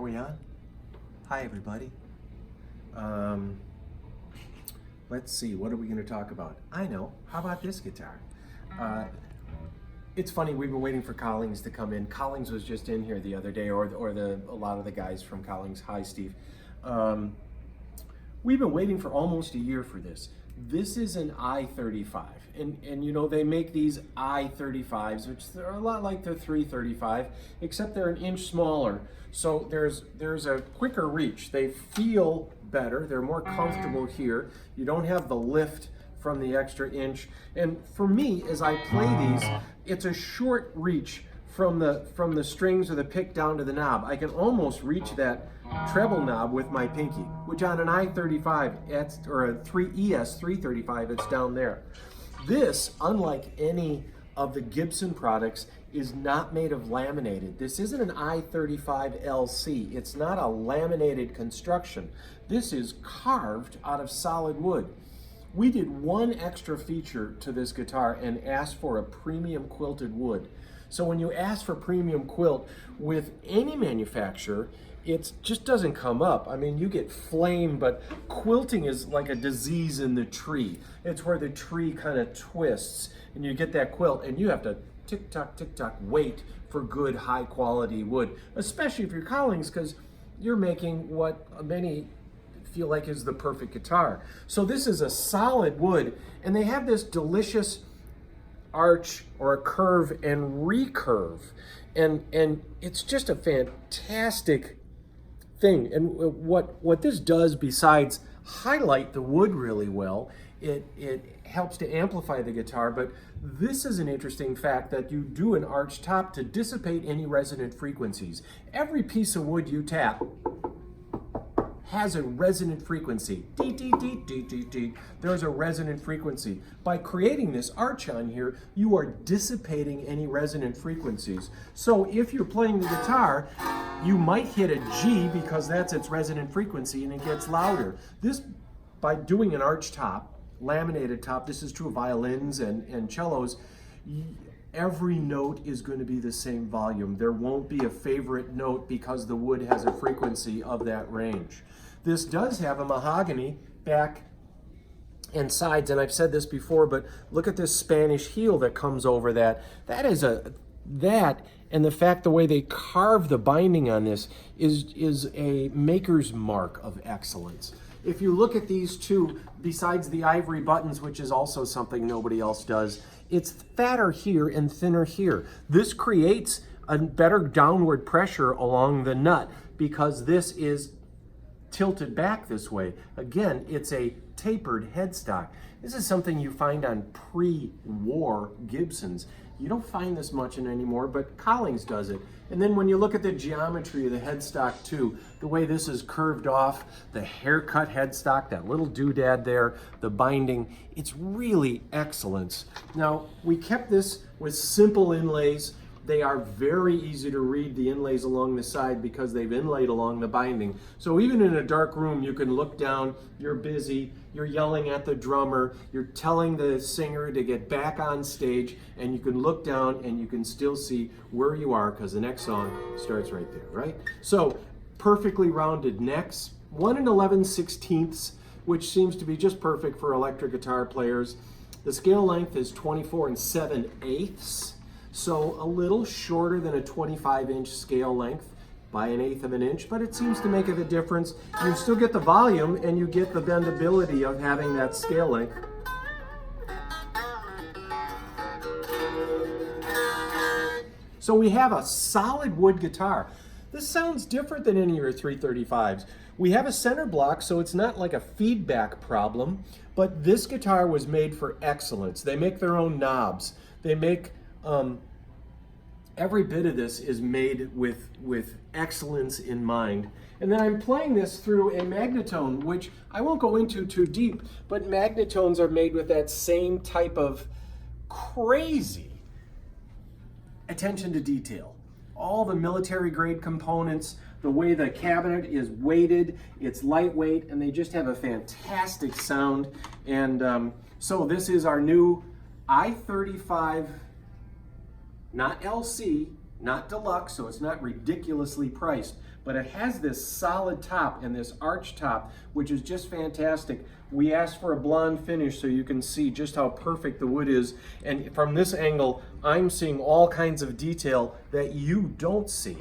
we on? Hi, everybody. Let's see, what are we going to talk about? I know. How about this guitar? It's funny, we've been waiting for Collings to come in. Collings was just in here the other day, or a lot of the guys from Collings. Hi, Steve. We've been waiting for almost a year for this. This is an I-35, and you know, they make these I-35s, which are a lot like the 335, except they're an inch smaller. So there's a quicker reach. They feel better. They're more comfortable here. You don't have the lift from the extra inch. And for me, as I play these, it's a short reach from the strings or the pick down to the knob. I can almost reach that treble knob with my pinky, which on an I-35 or a 335, it's down there. This, unlike any of the Gibson products, is not made of laminated. This isn't an I-35 LC. It's not a laminated construction. This is carved out of solid wood. We did one extra feature to this guitar and asked for a premium quilted wood. So when you ask for premium quilt with any manufacturer, it just doesn't come up. I mean, you get flame, but quilting is like a disease in the tree. It's where the tree kind of twists and you get that quilt, and you have to tick-tock, wait for good, high-quality wood, especially if you're Collings, because you're making what many feel like is the perfect guitar. So this is a solid wood, and they have this delicious arch or a curve and recurve, and it's just a fantastic thing. And what this does, besides highlight the wood really well, it helps to amplify the guitar. But this is an interesting fact, that you do an arch top to dissipate any resonant frequencies. Every piece of wood you tap has a resonant frequency. Dee, dee, dee, dee, dee, dee. There's a resonant frequency. By creating this arch on here, you are dissipating any resonant frequencies. So if you're playing the guitar, you might hit a G because that's its resonant frequency and it gets louder. This, by doing an arch top, laminated top, this is true of violins and cellos, every note is going to be the same volume. There won't be a favorite note because the wood has a frequency of that range. This does have a mahogany back and sides, and I've said this before, but look at this Spanish heel that comes over that. That and the fact the way they carve the binding on this is a maker's mark of excellence. If you look at these two, besides the ivory buttons, which is also something nobody else does, it's fatter here and thinner here. This creates a better downward pressure along the nut because this is tilted back this way. Again, it's a tapered headstock. This is something you find on pre-war Gibsons. You don't find this much in anymore, but Collings does it. And then when you look at the geometry of the headstock too, the way this is curved off, the haircut headstock, that little doodad there, the binding, it's really excellence. Now, we kept this with simple inlays. They are very easy to read, the inlays along the side, because they've inlaid along the binding. So even in a dark room, you can look down, you're busy, you're yelling at the drummer, you're telling the singer to get back on stage, and you can look down and you can still see where you are because the next song starts right there, right? So perfectly rounded necks, 1 11/16, which seems to be just perfect for electric guitar players. The scale length is 24 7/8. So a little shorter than a 25-inch scale length by 1/8 of an inch, but it seems to make a difference. You still get the volume and you get the bendability of having that scale length. So we have a solid wood guitar. This sounds different than any of your 335s. We have a center block, so it's not like a feedback problem, but this guitar was made for excellence. They make their own knobs. They make every bit of this is made with excellence in mind. And then I'm playing this through a magnetone, which I won't go into too deep, but magnetones are made with that same type of crazy attention to detail. All the military grade components, the way the cabinet is weighted, it's lightweight, and they just have a fantastic sound. And so this is our new I-35, not LC, not deluxe, so it's not ridiculously priced, but it has this solid top and this arch top, which is just fantastic. We asked for a blonde finish so you can see just how perfect the wood is. And from this angle, I'm seeing all kinds of detail that you don't see.